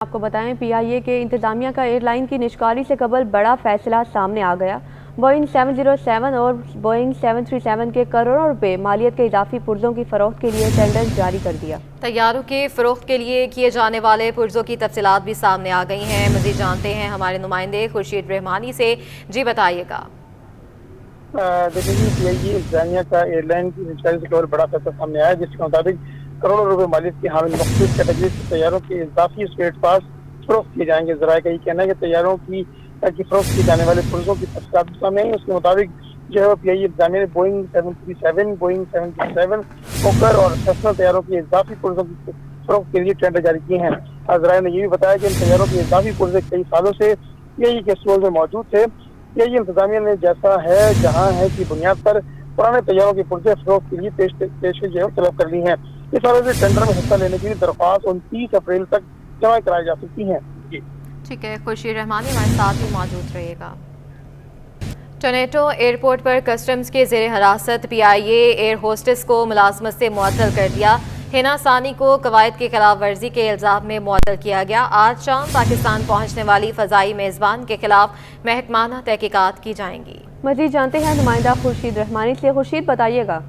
آپ کو بتائیں پی آئی اے کے انتظامیہ کا ایئر لائن کی نشکاری سے قبل بڑا فیصلہ سامنے آ گیا۔ بوئنگ 707 اور بوئنگ 737 کے کروڑوں روپے مالیت کے اضافی پرزوں کی فروخت کے لیے ٹینڈر جاری کر دیا۔ طیاروں کے فروخت کے لیے کیے جانے والے پرزوں کی تفصیلات بھی سامنے آ گئی ہیں۔ مزید جانتے ہیں ہمارے نمائندے خورشید رحمانی سے۔ جی بتائیے گا۔ دیکھیں پی آئی اے انتظامیہ کا ایئر لائن کی نشکاری سے قبل بڑا فیصلہ سامنے آیا، جس کے مطابق کروڑوں روپے مالیت کے حامل مختلف کیٹیگری سے طیاروں کے اضافی اسپیئر پارٹس فروخت کیے جائیں گے۔ ذرائع کا یہ کہنا ہے کہ طیاروں کی فروخت کیے جانے والے پرزوں کی تفصیلات بھی سامنے آئی۔ اس کے مطابق جو ہے پی آئی اے انتظامیہ نے بوئنگ 737، بوئنگ 737 کوکر اور سیسنا طیاروں کے اضافی پرزوں کی فروخت کے لیے ٹینڈر جاری کیے ہیں۔ ذرائع نے یہ بھی بتایا کہ ان طیاروں کے اضافی پرزے کئی سالوں سے پی آئی اے کے اسٹور میں موجود تھے۔ پی آئی اے انتظامیہ نے جیسا ہے جہاں ہے کی بنیاد پر پرانے طیاروں کے پرزے فروخت کے لیے پیشکش طلب کر لی ہیں۔ اس حوالے سے ٹینڈر میں حصہ لینے کی درخواست 29 اپریل تک جمع کرائی جا سکتی ہیں۔ ٹھیک ہے، خورشید رحمانی ہمارے ساتھ ہی موجود رہے گا۔ ٹورنٹو ایئرپورٹ پر کسٹمز کے زیر حراست پی آئی اے ایئر ہوسٹس کو ملازمت سے معطل کر دیا۔ ہنا ثانی کو قواعد کی خلاف ورزی کے الزام میں معطل کیا گیا۔ آج شام پاکستان پہنچنے والی فضائی میزبان کے خلاف محکمانہ تحقیقات کی جائیں گی۔ مزید جانتے ہیں نمائندہ خورشید رحمانی سے۔ خورشید بتائیے گا۔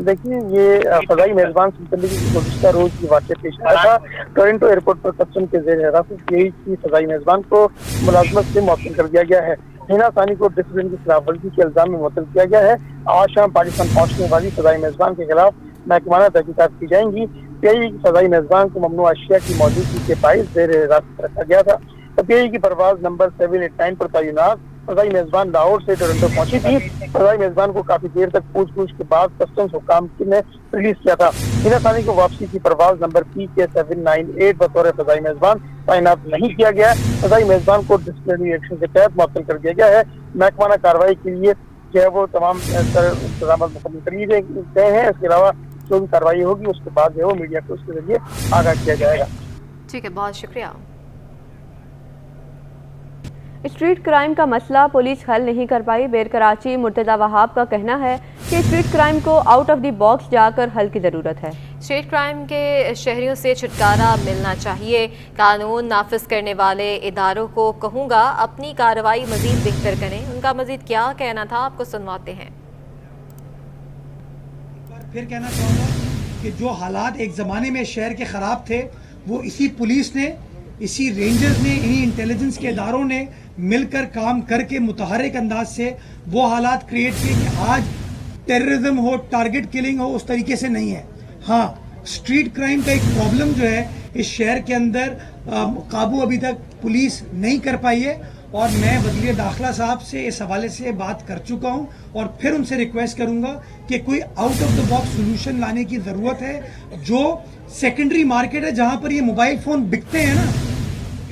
دیکھیے یہ فضائی میزبان سے متعلق گزشتہ روز کی واقعہ پیش آیا تھا۔ ٹورنٹو ایئرپورٹ پر کسٹم کے زیر حراست پی آئی اے کی فضائی میزبان کو ملازمت سے معطل کر دیا گیا ہے۔ ہنا ثانی کو ڈسپلن کی خلاف ورزی کے الزام میں معطل کیا گیا ہے۔ آج شام پاکستان پہنچنے والی فضائی میزبان کے خلاف محکمانہ تحقیقات کی جائیں گی۔ پی آئی اے کی فضائی میزبان کو ممنوع اشیاء کی موجودگی کے باعث زیر حراست رکھا گیا تھا۔ پی آئی اے کی پرواز نمبر 789 پر تعینات فضائی میزبان لاہور سے ٹورنٹو پہنچی تھی۔ فضائی میزبان کو کافی دیر تک پوچھ گچھ کے بعد کسٹمز حکام نے ریلیز کیا تھا۔ ہنا ثانی کو واپسی کی پرواز نمبر PK798 بطور فضائی میزبان تعینات نہیں کیا گیا ہے۔ فضائی میزبان کو ڈسپلنری ایکشن کے تحت معطل کر دیا گیا ہے۔ محکمانہ کارروائی کے لیے جو ہے وہ تمام انتظامات مکمل کر لیے گئے ہیں۔ اس کے علاوہ جو بھی کارروائی ہوگی اس کے بعد جو ہے وہ میڈیا کو اس کے ذریعے آگاہ کیا جائے گا۔ ٹھیک ہے، بہت شکریہ۔ اسٹریٹ کرائم کا مسئلہ پولیس حل نہیں کر پائی۔ بیر کراچی مرتضی وہاب کا کہنا ہے کہ اسٹریٹ کرائم کو آؤٹ آف دی باکس جا کر حل کی ضرورت ہے۔ اسٹریٹ کرائم کے شہریوں سے چھٹکارا ملنا چاہیے۔ قانون نافذ کرنے والے اداروں کو کہوں گا اپنی کارروائی مزید بہتر کریں۔ ان کا مزید کیا کہنا تھا آپ کو سنواتے ہیں۔ پھر کہنا چاہوں گا کہ جو حالات ایک زمانے میں شہر کے خراب تھے وہ اسی پولیس نے، اسی رینجرز نے، انہی انٹیلیجنس کے اداروں نے مل کر کام کر کے متحرک انداز سے وہ حالات کریٹ کیے کہ آج ٹیررزم ہو، ٹارگٹ کلنگ ہو، اس طریقے سے نہیں ہے۔ ہاں، اسٹریٹ کرائم کا ایک پرابلم جو ہے اس شہر کے اندر قابو ابھی تک پولیس نہیں کر پائی ہے، اور میں وزیر داخلہ صاحب سے اس حوالے سے بات کر چکا ہوں اور پھر ان سے ریکویسٹ کروں گا کہ کوئی out of the box solution لانے کی ضرورت ہے۔ جو سیکنڈری مارکیٹ ہے جہاں پر یہ موبائل فون بکتے ہیں نا،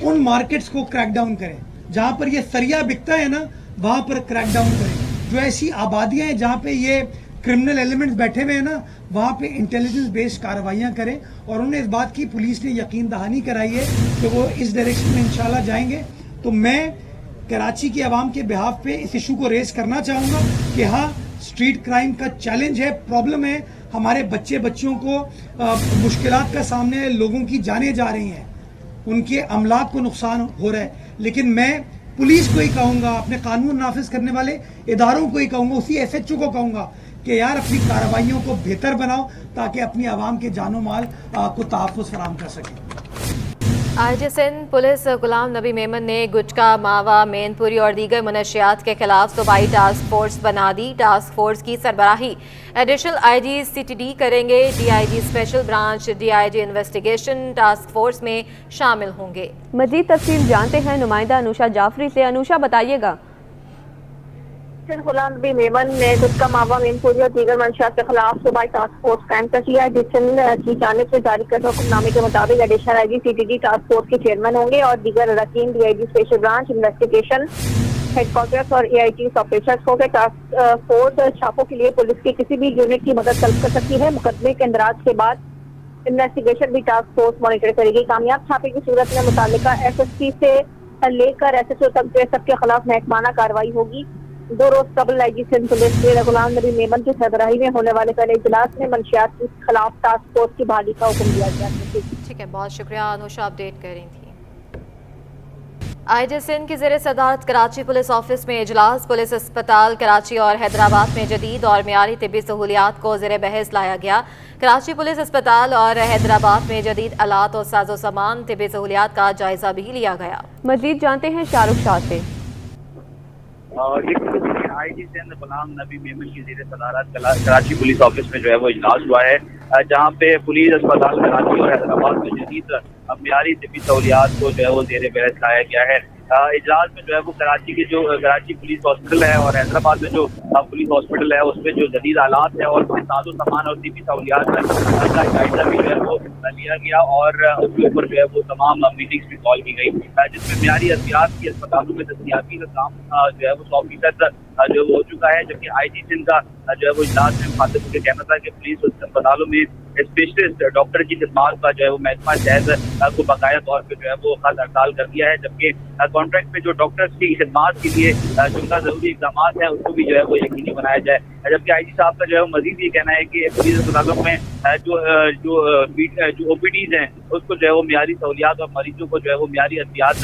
ان مارکیٹس کو کریک ڈاؤن کریں۔ جہاں پر یہ سریا بکتا ہے نا وہاں پر کریک ڈاؤن کریں۔ جو ایسی آبادیاں ہیں جہاں پہ یہ کرمنل ایلیمنٹس بیٹھے ہوئے ہیں نا وہاں پہ انٹیلیجنس بیسڈ کارروائیاں کریں، اور انہوں نے اس بات کی پولیس نے یقین دہانی کرائی ہے کہ وہ اس ڈائریکشن میں انشاءاللہ جائیں گے۔ تو میں کراچی کے عوام کے بہاف پہ اس ایشو کو ریز کرنا چاہوں گا کہ ہاں اسٹریٹ کرائم کا چیلنج ہے، پرابلم ہے، ہمارے بچوں کو مشکلات کا سامنے ہے، لوگوں کی جانیں جا رہی ہیں، ان کے املاک کو نقصان ہو رہا ہے، لیکن میں پولیس کو ہی کہوں گا، اپنے قانون نافذ کرنے والے اداروں کو ہی کہوں گا، اسی ایس ایچ او کو کہوں گا کہ یار اپنی کارروائیوں کو بہتر بناؤ تاکہ اپنی عوام کے جان و مال کو تحفظ فراہم کر سکیں۔ آئی جی سندھ پولیس غلام نبی میمن نے گٹکا، ماوا، مین پوری اور دیگر منشیات کے خلاف صوبائی ٹاسک فورس بنا دی۔ ٹاسک فورس کی سربراہی additional I G C T D کریں گے۔ D I G special branch, D I G investigation task force میں شامل ہوں گے۔ مزید تفصیل جانتے ہیں نمائندہ انوشا جعفری سے۔ انوشا بتائیے گا۔ غلام نبی میمن نے گٹکا، ماوا، مین پوری اور دیگر منشیات کے خلاف صوبائی ٹاسک فورس قائم کر دیا ہے۔ جسن کی جانب سے جاری کردہ حکم نامے کے مطابق additional I G C T D task force کے چیئرمین ہوں گے، اور دیگر اراکین D I G special branch, investigation headquarters اور اے آئی جی آفیسرز ہوں گے۔ ٹاسک فورس چھاپوں کے لیے پولیس کی کسی بھی یونٹ کی مدد طلب کر سکتی ہے۔ مقدمے کے اندراج کے بعد انویسٹیگیشن بھی ٹاسک فورس مانیٹر کرے گی۔ کامیاب چھاپے کی صورت میں متعلقہ ایس ایس پی سے لے کر ایس ایس او تک سب کے خلاف محکمانہ کارروائی ہوگی۔ 2 रोज कबल आईजी सिंध पुलिस के गुलाम नबी मेमन की सरबराही में होने वाले पहले इजलास में मंशियात के खिलाफ टास्क फोर्स की बहाली का हुक्म दिया गया है। ठीक है, बहुत शुक्रिया अनुषा, अपडेट कर रही थी। आईजी सिंध की ज़ेरे सदारत कराची पुलिस ऑफिस में इजलास, पुलिस अस्पताल कराची और हैदराबाद में जदीद और मियारी तिब्बी सहूलियात को ज़ेरे बहस लाया गया। कराची पुलिस अस्पताल और हैदराबाद में जदीद आलात और साजो सामान तिब्बी सहूलियात का जायजा भी लिया गया। मजीद जानते हैं शाहरुख शाह से। आईजी सिंध गुलाम नबी मेमन की ज़ेरे सदारत कराची पुलिस ऑफिस में जो है वो इजलास हुआ है, जहाँ पे पुलिस अस्पताल कराची और हैदराबाद में जदीद मियारी तिब्बी सहूलियात को जो है वो ज़ेरे बहस लाया गया है। इजलास में जो है वो कराची पुलिस हॉस्पिटल है और हैदराबाद में जो पुलिस हॉस्पिटल है उसमें जो जदीद आलात है और साजो सामान और तिब्बी सहूलियात का जायजा भी जो है वो लिया गया और उसके ऊपर जो है वो तमाम मीटिंग्स भी कॉल की गई, जिसमें मियारी अहतियात की अस्पतालों में दस्तयाबी का काम जो है वो 100% जो हो चुका है। जबकि आईजी सिंध का जो है वो इजलास में मुखातिब होकर कहना था कि पुलिस अस्पतालों में स्पेशलिस्ट डॉक्टर की खिदमात का जो है वो महकमा सेहत को बकाया तौर पर जो है वो खत हड़ताल कर दिया है। जबकि कॉन्ट्रैक्ट पे जो डॉक्टर्स की खिदमात के लिए जिनका जरूरी इकदाम है उसको भी जो है वो यकीनी बनाया जाए। जबकि आईजी साहब का जो है मजीद ये कहना है कि पुलिस अस्पतालों में जो ओपीडीज हैं उसको जो है वो मियारी सहूलियात और मरीजों को जो है वो मियारी एहतियात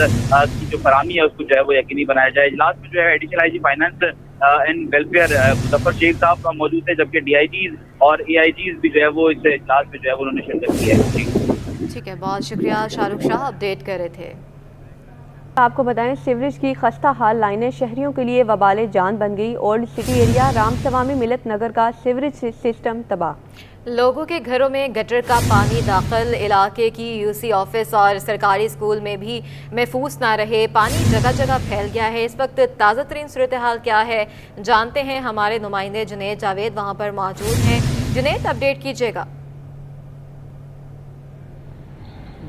की जो फराहमी है उसको जो है वो यकीनी बनाया जाए। इजलास में जो है additional IG finance and welfare Muzaffar Sheikh साहब का मौजूद है, जबकि डीआईजीज और एआईजीज भी जो है वो इस इजलास में जो है वो उन्होंने शिरकत की है। ठीक है, बहुत शुक्रिया शाहरुख शाह, अपडेट कर रहे थे। आपको बताएं, सीवरेज की खस्ता हाल लाइनें शहरियों के लिए वबाले जान बन गई। ओल्ड सिटी एरिया रामसवामी मिलत नगर का सीवरेज सिस्टम तबाह। लोगों के घरों में गटर का पानी दाखिल, इलाके की यूसी ऑफिस और सरकारी स्कूल में भी महफूज ना रहे, पानी जगह जगह फैल गया है। इस वक्त ताज़ा तरीन सूरत हाल क्या है जानते हैं, हमारे नुमाइंदे जुनेद जावेद वहाँ पर मौजूद हैं। जुनेद, अपडेट कीजिएगा।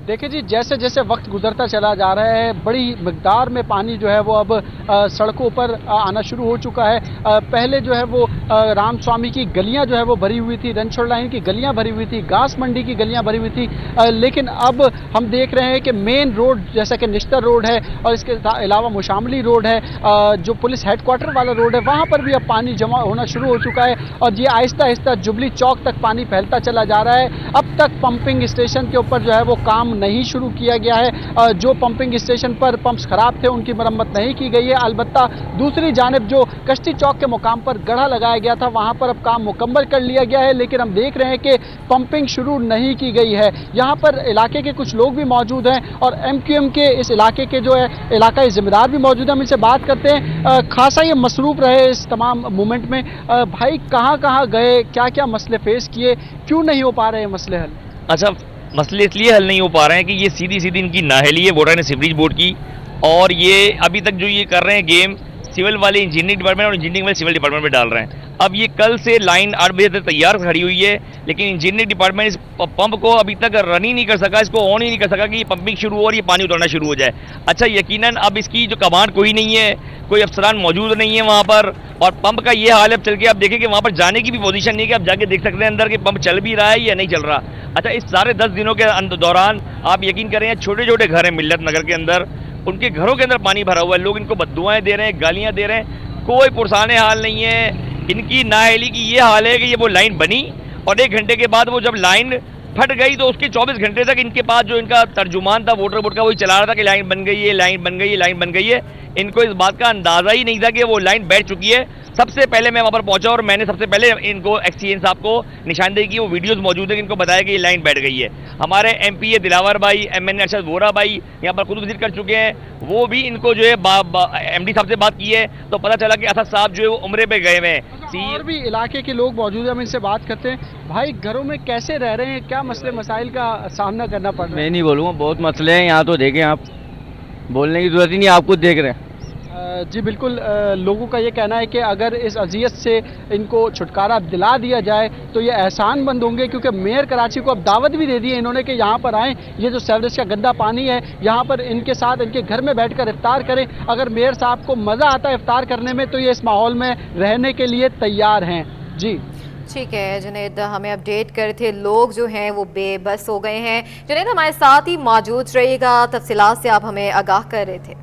देखिए जी, जैसे जैसे वक्त गुजरता चला जा रहा है बड़ी मकदार में पानी जो है वो अब सड़कों पर आना शुरू हो चुका है। पहले जो है वो रामस्वामी की गलियां जो है वो भरी हुई थी, रनछोड़ लाइन की गलियां भरी हुई थी, घास मंडी की गलियां भरी हुई थी, लेकिन अब हम देख रहे हैं कि मेन रोड जैसा कि निश्तर रोड है और इसके अलावा मुशामली रोड है, जो पुलिस हेडक्वार्टर वाला रोड है, वहाँ पर भी अब पानी जमा होना शुरू हो चुका है और ये आहिस्ता आहिस्ता जुबली चौक तक पानी फैलता चला जा रहा है। अब तक पंपिंग स्टेशन के ऊपर जो है वो काम नहीं शुरू किया गया है। जो पंपिंग स्टेशन पर पंप्स खराब थे उनकी मरम्मत नहीं की गई है। अलबत्ता दूसरी जानिब जो कश्ती चौक के मुकाम पर गढ़ा लगाया गया था वहां पर अब काम मुकम्मल कर लिया गया है, लेकिन हम देख रहे हैं कि पंपिंग शुरू नहीं की गई है। यहाँ पर इलाके के कुछ लोग भी मौजूद हैं और एमक्यूएम के इस इलाके के जो है इलाकाई जिम्मेदार भी मौजूद हैं। हम इनसे बात करते हैं। खासा ये मसरूफ रहे इस तमाम मूवमेंट में। भाई, कहाँ कहाँ गए, क्या क्या मसले फेस किए, क्यों नहीं हो पा रहे हैं मसले हल? अच्छा, मसले इसलिए हल नहीं हो पा रहे हैं कि ये सीधी सीधी इनकी नाअहली है वोटर ने सीवरेज बोर्ड की, और ये अभी तक जो ये कर रहे हैं गेम सिविल वाले इंजीनियरिंग डिपार्टमेंट और इंजीनियरिंग वाले सिविल डिपार्टमेंट में डाल रहे हैं। अब ये कल से लाइन 8 बजे तक तैयार खड़ी हुई है, लेकिन इंजीनियरिंग डिपार्टमेंट इस पंप को अभी तक रन ही नहीं कर सका, इसको ऑन ही नहीं कर सका कि ये पंपिंग शुरू हो और ये पानी उतरना शुरू हो जाए। अच्छा, यकीनन अब इसकी जो कमांड कोई नहीं है, कोई अफसरान मौजूद नहीं है वहाँ पर, और पंप का ये हाल है। अब चल के आप देखें कि वहाँ पर जाने की भी पोजीशन नहीं है कि आप जाके देख सकते हैं अंदर कि पंप चल भी रहा है या नहीं चल रहा। अच्छा, इस सारे 10 दिनों के दौरान आप यकीन करें छोटे छोटे घर हैं मिल्लत नगर के अंदर, उनके घरों के अंदर पानी भरा हुआ है, लोग इनको बद्दुआएं दे रहे हैं, गालियां दे रहे हैं, कोई पुरसाने हाल नहीं है। इनकी नाअहली की ये हाल है कि ये वो लाइन बनी और 1 घंटे के बाद वो जब लाइन फट गई तो उसके 24 घंटे तक इनके पास जो इनका तर्जुमान था वोटर बोर्ड का वही चला रहा था कि लाइन बन गई है, लाइन बन गई है, लाइन बन गई है। इनको इस बात का अंदाज़ा ही नहीं था कि वो लाइन बैठ चुकी है। सबसे पहले मैं वहाँ पर पहुंचा और मैंने सबसे पहले इनको एक्सीएन साहब को निशानदेही की, वो वीडियोस मौजूद है कि इनको बताया कि ये लाइन बैठ गई है। हमारे एमपी दिलावर भाई, एमएनए अरशद वोरा भाई यहाँ पर खुद विजिट कर चुके हैं, वो भी इनको जो है एमडी साहब से बात की है तो पता चला कि असद साहब जो है वो उम्रे पे गए हुए हैं। और भी इलाके के लोग मौजूद हैं, हम इनसे बात करते हैं। भाई, घरों में कैसे रह रहे हैं, क्या मसले मसाइल का सामना करना पड़ रहा है? मैं नहीं बोलूँगा, बहुत मसले हैं यहाँ, तो देखें आप, बोलने की जरूरत ही नहीं, आप खुद देख रहे हैं। जी बिल्कुल, लोगों का ये कहना है कि अगर इस अजियत से इनको छुटकारा दिला दिया जाए तो ये एहसान बंद होंगे, क्योंकि मेयर कराची को अब दावत भी दे दी है इन्होंने कि यहाँ पर आएँ, ये जो सीवरेज का गंदा पानी है यहाँ पर इनके साथ इनके घर में बैठकर इफ्तार करें। अगर मेयर साहब को मज़ा आता है इफ्तार करने में तो ये इस माहौल में रहने के लिए तैयार हैं। जी ठीक है जुनैद, हमें अपडेट कर थे, लोग जो हैं वो बेबस हो गए हैं। जुनैद, हमारे साथ ही मौजूद रहिएगा, तफसीलात से आप हमें आगाह कर रहे थे।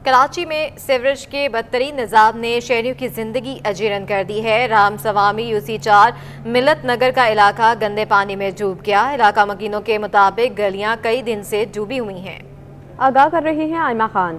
کراچی میں سیوریج کے بدترین نظام نے شہریوں کی زندگی اجیرن کر دی ہے۔ رام سوامی UC4 ملت نگر کا علاقہ گندے پانی میں ڈوب گیا۔ علاقہ مکینوں کے مطابق گلیاں کئی دن سے ڈوبی ہوئی ہیں۔ آگاہ کر رہی ہیں آئمہ خان۔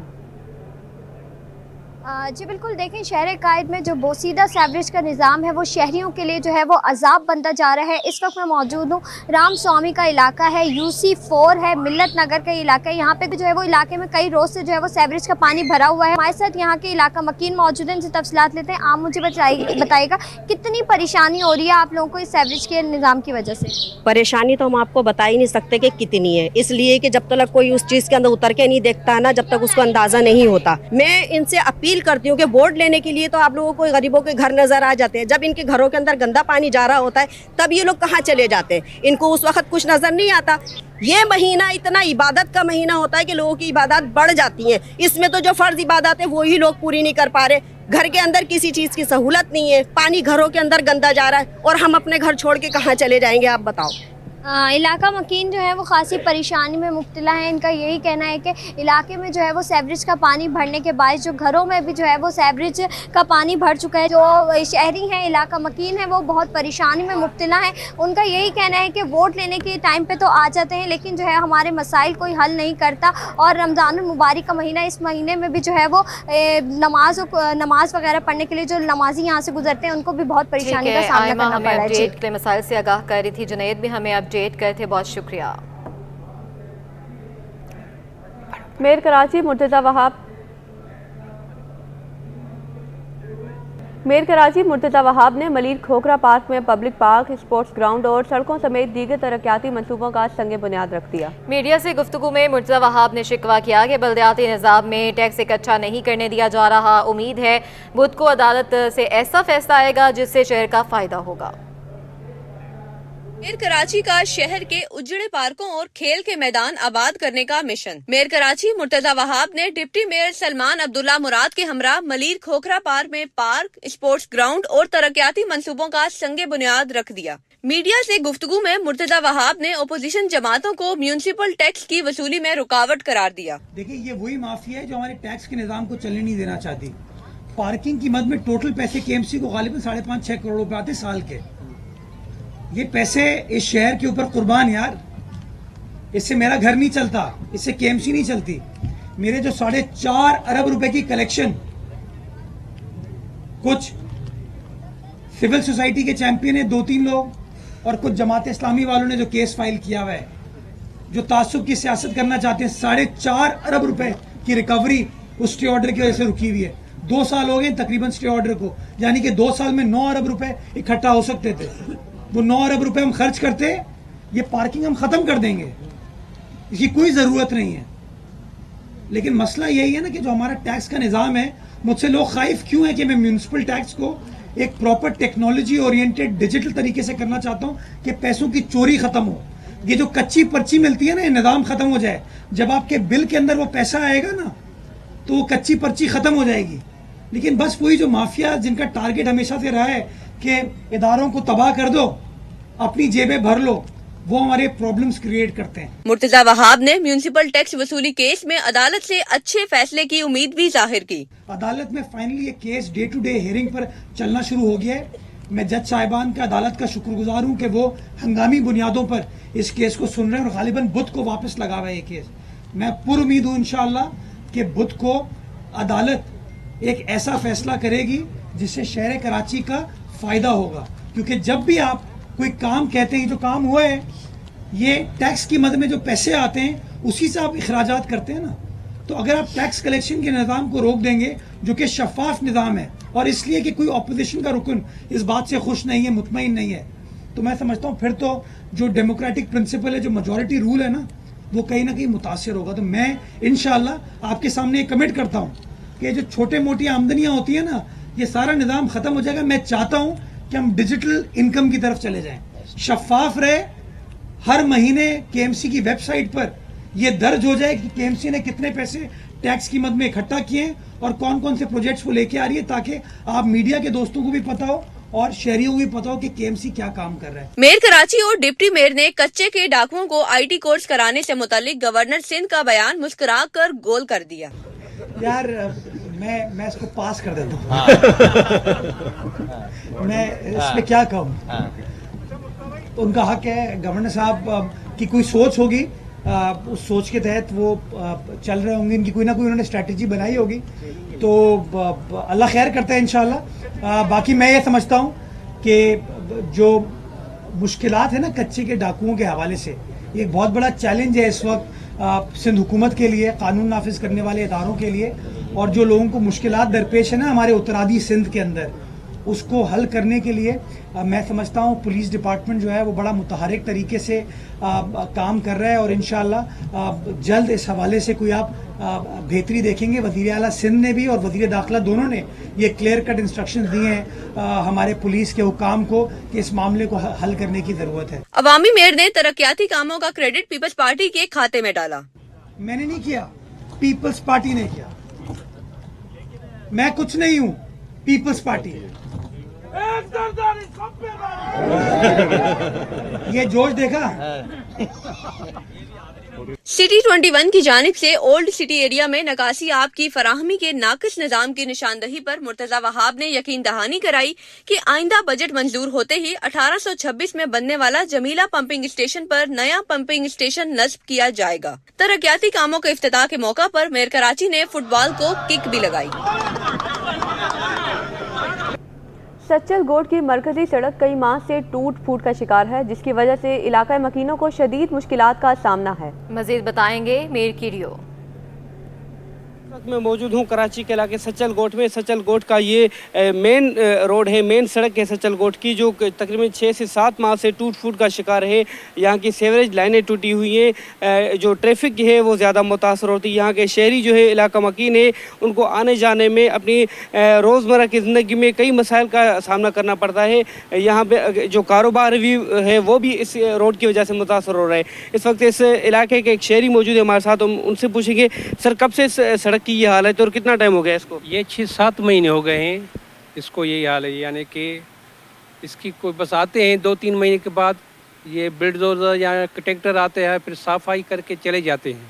جی بالکل، دیکھیں شہر قائد میں جو بوسیدہ سیوریج کا نظام ہے وہ شہریوں کے لیے جو ہے وہ عذاب بنتا جا رہا ہے۔ اس وقت میں موجود ہوں، رام سوامی کا علاقہ ہے، UC4 ہے، ملت نگر کا علاقہ ہے۔ یہاں پہ جو ہے وہ علاقے میں کئی روز سے جو ہے وہ سیوریج کا پانی بھرا ہوا ہے۔ ہمارے ساتھ یہاں کے علاقہ مکین موجود ہیں، ان سے تفصیلات لیتے ہیں۔ آپ مجھے بتائیے گا کتنی پریشانی ہو رہی ہے آپ لوگوں کو اس سیوریج کے نظام کی وجہ سے؟ پریشانی تو ہم آپ کو بتا ہی نہیں سکتے کہ کتنی ہے، اس لیے کہ جب تک کوئی اس چیز کے اندر اتر کے نہیں دیکھتا نا، جب تک اس کو اندازہ نہیں ہوتا۔ میں ان سے اپیل کرتی ہوں کہ ووٹ لینے کے لیے تو آپ لوگوں کو غریبوں کے گھر نظر آ جاتے ہیں، جب ان کے گھروں کے اندر گندا پانی جا رہا ہوتا ہے تب یہ لوگ کہاں چلے جاتے ہیں، ان کو اس وقت کچھ نظر نہیں آتا۔ یہ مہینہ اتنا عبادت کا مہینہ ہوتا ہے کہ لوگوں کی عبادات بڑھ جاتی ہیں، اس میں تو جو فرض عبادات ہیں وہی لوگ پوری نہیں کر پا رہے۔ گھر کے اندر کسی چیز کی سہولت نہیں ہے، پانی گھروں کے اندر گندا جا رہا ہے، اور ہم اپنے گھر چھوڑ کے کہاں چلے جائیں گے، آپ بتاؤ۔ علاقہ مکین جو ہے وہ خاصی پریشانی میں مبتلا ہے۔ ان کا یہی کہنا ہے کہ علاقے میں جو ہے وہ سیوریج کا پانی بھرنے کے باعث جو گھروں میں بھی جو ہے وہ سیوریج کا پانی بھر چکا ہے۔ جو شہری ہیں، علاقہ مکین ہے، وہ بہت پریشانی میں مبتلا ہیں۔ ان کا یہی کہنا ہے کہ ووٹ لینے کے ٹائم پہ تو آ جاتے ہیں لیکن جو ہے ہمارے مسائل کوئی حل نہیں کرتا، اور رمضان المبارک کا مہینہ، اس مہینے میں بھی جو ہے وہ نماز وغیرہ پڑھنے کے لیے جو نمازی یہاں سے گزرتے ہیں ان کو بھی بہت پریشانی کا سامنا کرنا پڑ رہا ہے۔ اپڈیٹ کے مسائل سے آگاہ کر رہی تھی جنید بھی ہمیں اپڈیٹ کرے تھے، بہت شکریہ۔ میئر کراچی مرتضی وہاب نے ملیر کھوکھرا پارک میں پبلک پارک، اسپورٹس گراؤنڈ اور سڑکوں سمیت دیگر ترقیاتی منصوبوں کا سنگ بنیاد رکھ دیا۔ میڈیا سے گفتگو میں مرتضی وہاب نے شکوہ کیا کہ بلدیاتی نظام میں ٹیکس اکٹھا نہیں کرنے دیا جا رہا۔ امید ہے بدھ کو عدالت سے ایسا فیصلہ آئے گا جس سے شہر کا فائدہ ہوگا۔ میئر کراچی کا شہر کے اجڑے پارکوں اور کھیل کے میدان آباد کرنے کا مشن۔ میئر کراچی مرتضی وہاب نے ڈپٹی میئر سلمان عبداللہ مراد کے ہمراہ ملیر کھوکھرا پارک میں پارک، اسپورٹس گراؤنڈ اور ترقیاتی منصوبوں کا سنگ بنیاد رکھ دیا۔ میڈیا سے گفتگو میں مرتضی وہاب نے اپوزیشن جماعتوں کو میونسپل ٹیکس کی وصولی میں رکاوٹ قرار دیا۔ دیکھیں، یہ وہی مافیا ہے جو ہمارے ٹیکس کے نظام کو چلنے نہیں دینا چاہتی۔ پارکنگ کی مد میں ٹوٹل پیسے KMC کو غالباً 5.5-6 کروڑ روپے آتے سال کے۔ یہ پیسے اس شہر کے اوپر قربان یار، اس سے میرا گھر نہیں چلتا، اس سے KMC نہیں چلتی۔ میرے جو 4.5 ارب روپے کی کلیکشن کچھ سول سوسائٹی کے چیمپئن ہیں 2-3 لوگ، اور کچھ جماعت اسلامی والوں نے جو کیس فائل کیا ہوا ہے، جو تعصب کی سیاست کرنا چاہتے ہیں، 4.5 ارب روپے کی ریکوری اس اسٹے آرڈر کی وجہ سے رکی ہوئی ہے۔ 2 سال ہو گئے تقریباً اسٹے آرڈر کو، یعنی کہ 2 سال میں 9 ارب روپے اکٹھا ہو سکتے تھے۔ وہ 9 ارب روپے ہم خرچ کرتے، یہ پارکنگ ہم ختم کر دیں گے، اس کی کوئی ضرورت نہیں ہے۔ لیکن مسئلہ یہی ہے نا کہ جو ہمارا ٹیکس کا نظام ہے، مجھ سے لوگ خائف کیوں ہیں کہ میں میونسپل ٹیکس کو ایک پراپر ٹیکنالوجی اورینٹڈ ڈیجیٹل طریقے سے کرنا چاہتا ہوں کہ پیسوں کی چوری ختم ہو، یہ جو کچی پرچی ملتی ہے نا، یہ نظام ختم ہو جائے۔ جب آپ کے بل کے اندر وہ پیسہ آئے گا نا تو وہ کچی پرچی ختم ہو جائے گی۔ لیکن بس وہی جو مافیا جن کا ٹارگٹ ہمیشہ سے رہا ہے کہ اداروں کو تباہ کر دو، اپنی جیبیں بھر لو، وہ ہمارے پرابلمز کریٹ کرتے ہیں۔ مرتضی وہاب نے میونسپل ٹیکس وصولی کیس میں عدالت سے اچھے فیصلے کی امید بھی ظاہر کی۔ عدالت میں فائنلی یہ case day to day hearing پر چلنا شروع ہو گیا ہے۔ میں جج صاحبان کا، عدالت کا شکر گزار ہوں کہ وہ ہنگامی بنیادوں پر اس کیس کو سن رہے ہیں، اور غالباً بدھ کو واپس لگا ہوا ہے یہ کیس۔ میں پر امید ہوں انشاءاللہ کہ بدھ کو عدالت ایک ایسا فیصلہ کرے گی جس سے شہر کراچی کا فائدہ ہوگا، کیونکہ جب بھی آپ کوئی کام کہتے ہیں، جو کام ہوا ہے، یہ ٹیکس کی مد میں جو پیسے آتے ہیں اسی سے آپ اخراجات کرتے ہیں نا۔ تو اگر آپ ٹیکس کلیکشن کے نظام کو روک دیں گے جو کہ شفاف نظام ہے، اور اس لیے کہ کوئی اپوزیشن کا رکن اس بات سے خوش نہیں ہے، مطمئن نہیں ہے، تو میں سمجھتا ہوں پھر تو جو ڈیموکریٹک پرنسپل ہے، جو میجورٹی رول ہے نا، وہ کہیں نہ کہیں متاثر ہوگا۔ تو میں انشاءاللہ آپ کے سامنے یہ کمٹ کرتا ہوں کہ جو چھوٹے موٹی آمدنیاں ہوتی ہیں نا، یہ سارا نظام ختم ہو جائے گا۔ میں چاہتا ہوں کہ ہم ڈیجیٹل انکم کی طرف چلے جائیں، شفاف رہے، ہر مہینے KMC کی ویب سائٹ پر یہ درج ہو جائے کہ KMC نے کتنے پیسے ٹیکس کی مد میں اکٹھا کیے اور کون کون سے پروجیکٹس وہ لے کے آ رہی ہے، تاکہ آپ میڈیا کے دوستوں کو بھی پتا ہو اور شہریوں کو بھی پتا ہو کہ KMC کیا کام کر رہا ہے۔ میئر کراچی اور ڈپٹی میئر نے کچے کے ڈاکوؤں کو IT کورس کرانے سے متعلق گورنر سندھ کا بیان مسکرا کر گول کر دیا۔ यार मैं इसको पास कर देता हूँ। मैं इसमें क्या कहूँ, उनका हक है, गवर्नर साहब की कोई सोच होगी, उस सोच के तहत वो चल रहे होंगे, इनकी कोई ना कोई उन्होंने स्ट्रैटेजी बनाई होगी, तो अल्लाह खैर करता है इंशाल्लाह। बाकी मैं ये समझता हूँ कि जो मुश्किलात है ना कच्चे के डाकुओं के हवाले से, ये एक बहुत बड़ा चैलेंज है इस वक्त सिंध हुकूमत के लिए, कानून नाफिज करने वाले इदारों के लिए, और जो लोगों को मुश्किलात दरपेश है ना हमारे उत्तरादी सिंध के अंदर, उसको हल करने के लिए मैं समझता हूँ पुलिस डिपार्टमेंट जो है वो बड़ा मुतहरिक तरीके से काम कर रहा है, और इंशाअल्लाह जल्द इस हवाले से कोई आप बेहतरी देखेंगे। वज़ीर आला सिंध ने भी और वज़ीर दाखिला दोनों ने ये क्लियर कट इंस्ट्रक्शंस दिए हैं हमारे पुलिस के हुकाम को कि इस मामले को हल करने की ज़रूरत है। अवामी मेयर ने तरक्याती कामों का क्रेडिट पीपल्स पार्टी के खाते में डाला। मैंने नहीं किया, पीपल्स पार्टी ने किया, मैं कुछ नहीं हूँ, पीपल्स पार्टी। ये जोश देखा। सिटी 21 की जानिब से ओल्ड सिटी एरिया में नकासी आब की फराहमी के नाकिस निजाम की निशानदही पर मुर्तजा वहाब ने यकीन दहानी कराई कि आइंदा बजट मंजूर होते ही 1826 में बनने वाला जमीला पंपिंग स्टेशन पर नया पंपिंग स्टेशन नस्ब किया जाएगा। तरक्याती कामों के इफ्तिताह के मौका पर मेयर कराची ने फुटबॉल को किक भी लगाई। सच्चल गोट की मरकजी सड़क कई माह से टूट फूट का शिकार है, जिसकी वजह से इलाका मकीनों को शदीद मुश्किलात का सामना है। मजीद बताएंगे मीर किरियो। मैं मौजूद हूँ कराची के इलाके सच्चल गोट में। सच्चल गोट का ये मेन रोड है, मेन सड़क है सच्चल गोट की, जो तकरीबन 6 से 7 माह से टूट फूट का शिकार है। यहाँ की सीवरेज लाइनें टूटी हुई हैं, जो ट्रैफिक है वो ज़्यादा मुतासर होती है। यहाँ के शहरी जो है इलाका मकीन है, उनको आने जाने में अपनी रोज़मर्रा की ज़िंदगी में कई मसाइल का सामना करना पड़ता है। यहाँ पे जो कारोबार भी है वो भी इस रोड की वजह से मुतासर हो रहा है। इस वक्त इस इलाके के एक शहरी मौजूद है हमारे साथ, हम उनसे पूछेंगे सर कब से इस सड़क की ये हालत और कितना टाइम हो गया इसको? ये 6-7 महीने हो गए हैं इसको यही हाल है, यानी कि इसकी कोई बस आते हैं 2-3 महीने के बाद ये बिल्डोजर या ट्रैक्टर आते हैं, फिर सफाई करके चले जाते हैं।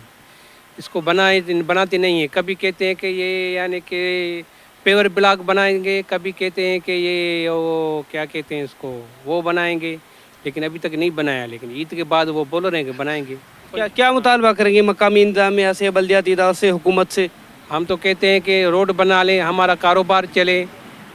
इसको बनाते नहीं हैं। कभी कहते हैं कि ये यानी कि पेवर ब्लॉक बनाएंगे, कभी कहते हैं कि ये वो क्या कहते हैं इसको वो बनाएंगे, लेकिन अभी तक नहीं बनाया। लेकिन ईद के बाद वो बोल रहे हैं कि बनाएंगे। क्या मुतालबा करेंगे मकामी इंतजामिया से, बल्दियाती इदारों से, हुकूमत से? हम तो कहते हैं कि रोड बना लें, हमारा कारोबार चले,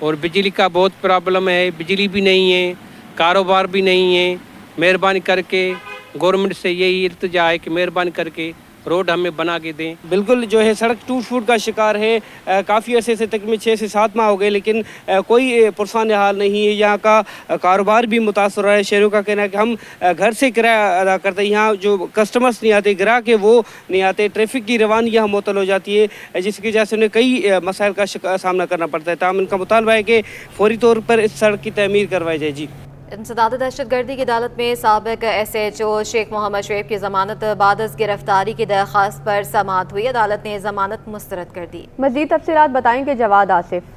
और बिजली का बहुत प्रॉब्लम है, बिजली भी नहीं है, कारोबार भी नहीं है। मेहरबानी करके गवर्नमेंट से यही इल्तिजा है कि मेहरबानी करके रोड हमें बना के दें। बिल्कुल जो है सड़क टूट फूट का शिकार है। काफ़ी अरसे से तकरीबन 6 से 7 माह हो गए, लेकिन कोई पुरसान हाल नहीं है। यहाँ का कारोबार भी मुतासर है। शहरों का कहना है कि हम घर से किराया अदा करते हैं, यहाँ जो कस्टमर्स नहीं आते, ग्राहक के वो नहीं आते, ट्रैफिक की रवानी यहाँ मुअत्तल हो जाती है, जिसकी वजह से उन्हें कई मसाइल का सामना करना पड़ता है। तमाम इनका मुतालबा है कि फौरी तौर पर इस सड़क की तमीर करवाई जाए। जी। इंसदाद दहशतगर्दी की अदालत में साबिक SHO शेख मोहम्मद शुएब की जमानत बाद गिरफ्तारी की दरख्वास्त पर समाअत हुई। अदालत ने जमानत मुस्तरद कर दी। मज़ीद तफसीलात बताएंगे जवाद आसिफ।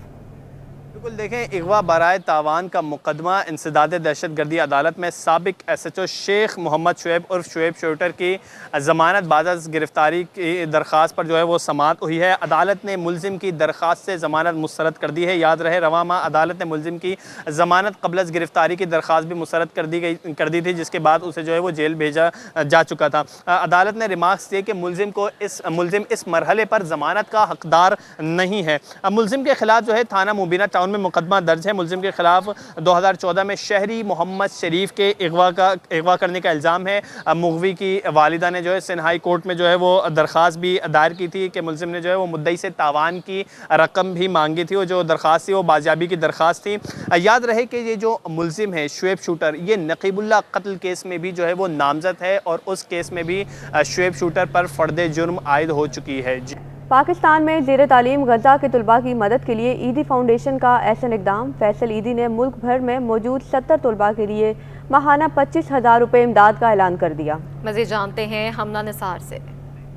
बिल्कुल देखें, अगवा बराए तावान का मुकदमा इंसदाद दहशतगर्दी अदालत में साबिक SHO शेख मोहम्मद शुएब उर्फ शुएब शूटर की ज़मानत बाद गिरफ्तारी की दरख्वास्त पर जो है वो समाअत हुई है। अदालत ने मुलजिम की दरख्वास्त से ज़मानत मुस्तरद कर दी है। याद रहे रवा माह अदालत ने मुलजिम की ज़मानत कबल गिरफ्तारी की दरख्वास्त भी मुस्तरद कर दी थी, जिसके बाद उसे जो है वो जेल भेजा जा चुका था। अदालत ने रिमार्क्स दिए कि मुलजिम इस मरहले पर ज़मानत का हकदार नहीं है। मुलजिम के खिलाफ जो है थाना मुबीना टाउन में मुकदमा दर्ज है। मुलजिम के खिलाफ 2014 में शहरी मोहम्मद शरीफ के अगवा करने का इल्ज़ाम है। मुगवी की वालिदा ने जो है सिंध हाई कोर्ट में जो है वो दरख्वास्त भी दायर की थी कि मुलजिम ने जो है वो मुद्दई से तावान की रकम भी मांगी थी, और जो दरख्वास्त थी वो बाजियाबी की दरख्वास्त थी। याद रहे कि ये जो मुलजिम है शुएब शूटर, ये नकीबुल्लाह कत्ल केस में भी जो है वो नामजद है, और उस केस में भी शुएब शूटर पर फर्द जुर्म आयद हो चुकी है। पाकिस्तान में ज़ेर तालीम गजा के तलबा की मदद के लिए ईदी फाउंडेशन का एहसन इक़दाम। फैसल ईदी ने मुल्क भर में मौजूद 70 तलबा के लिए माहाना 25,000 रुपये इमदाद का ऐलान कर दिया। मज़ीद जानते हैं हमना निसार से।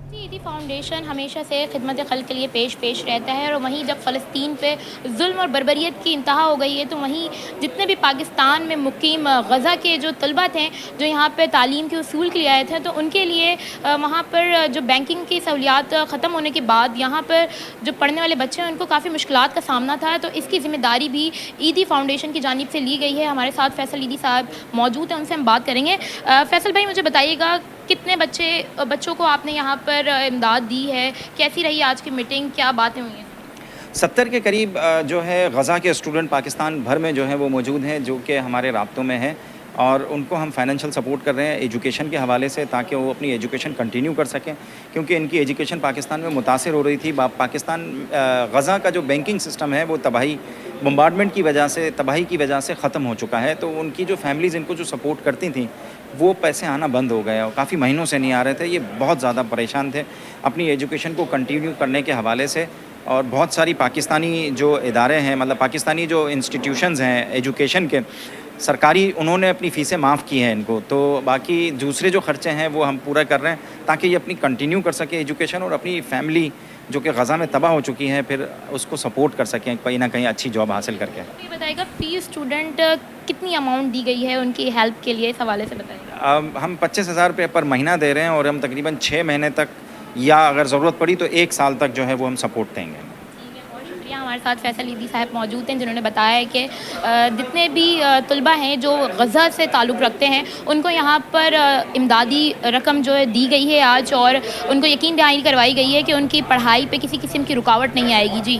ईदी फाउंडेशन हमेशा से खिदमत खल्क के लिए पेश रहता है, और वहीं जब फ़लस्तीन पे जुल्म और बर्बरियत की इंतहा हो गई है तो वहीं जितने भी पाकिस्तान में मुकीम गज़ा के जो तलबा थे जो यहाँ पर तालीम के उसूल के लिए आए थे, तो उनके लिए वहाँ पर जो बैंकिंग की सहूलियात ख़त्म होने के बाद यहाँ पर जो पढ़ने वाले बच्चे हैं उनको काफ़ी मुश्किलात का सामना था। तो इसकी ज़िम्मेदारी भी ईदी फाउंडेशन की जानिब से ली गई है। हमारे साथ फैसल ईदी साहब मौजूद हैं, उनसे हम बात करेंगे। फैसल भाई, मुझे बताइएगा कितने बच्चों को आपने यहाँ पर इमदाद दी है, कैसी रही आज की मीटिंग, क्या बातें हुई हैं? 70 के करीब जो है गज़ा के स्टूडेंट पाकिस्तान भर में जो है वो मौजूद हैं, जो कि हमारे राब्तों में हैं, और उनको हम फाइनेंशियल सपोर्ट कर रहे हैं एजुकेशन के हवाले से, ताकि वो अपनी एजुकेशन कंटिन्यू कर सकें, क्योंकि इनकी एजुकेशन पाकिस्तान में मुतासिर हो रही थी। पाकिस्तान गज़ा का जो बैंकिंग सिस्टम है वो बम्बार्डमेंट की वजह से, तबाही की वजह से ख़त्म हो चुका है। तो उनकी जो फैमिलीज़ इनको जो सपोर्ट करती थी वो पैसे आना बंद हो गए और काफ़ी महीनों से नहीं आ रहे थे। ये बहुत ज़्यादा परेशान थे अपनी एजुकेशन को कंटिन्यू करने के हवाले से। और बहुत सारी पाकिस्तानी जो इदारे हैं, मतलब पाकिस्तानी जो इंस्टीट्यूशंस हैं एजुकेशन के सरकारी, उन्होंने अपनी फ़ीसें माफ़ की हैं इनको। तो बाकी दूसरे जो ख़र्चे हैं वो हम पूरा कर रहे हैं ताकि ये अपनी कंटिन्यू कर सके एजुकेशन, और अपनी फैमिली जो कि गज़ा में तबाह हो चुकी है फिर उसको सपोर्ट कर सकें कहीं ना कहीं अच्छी जॉब हासिल करके। ये बताइएगा फ़ी स्टूडेंट कितनी अमाउंट दी गई है उनकी हेल्प के लिए, इस हवाले से बताइएगा। हम 25,000 रुपये पर महीना दे रहे हैं, और हम तकरीबन 6 महीने तक, या अगर ज़रूरत पड़ी तो 1 साल तक जो है वो हम सपोर्ट देंगे। हमारे साथ फैसल ईदी साहब मौजूद हैं, जिन्होंने बताया है कि जितने भी तलबा हैं जो गज़ा से ताल्लुक़ रखते हैं उनको यहाँ पर इमदादी रकम जो है दी गई है आज, और उनको यकीन दहानी करवाई गई है कि उनकी पढ़ाई पे किसी किस्म की रुकावट नहीं आएगी। जी।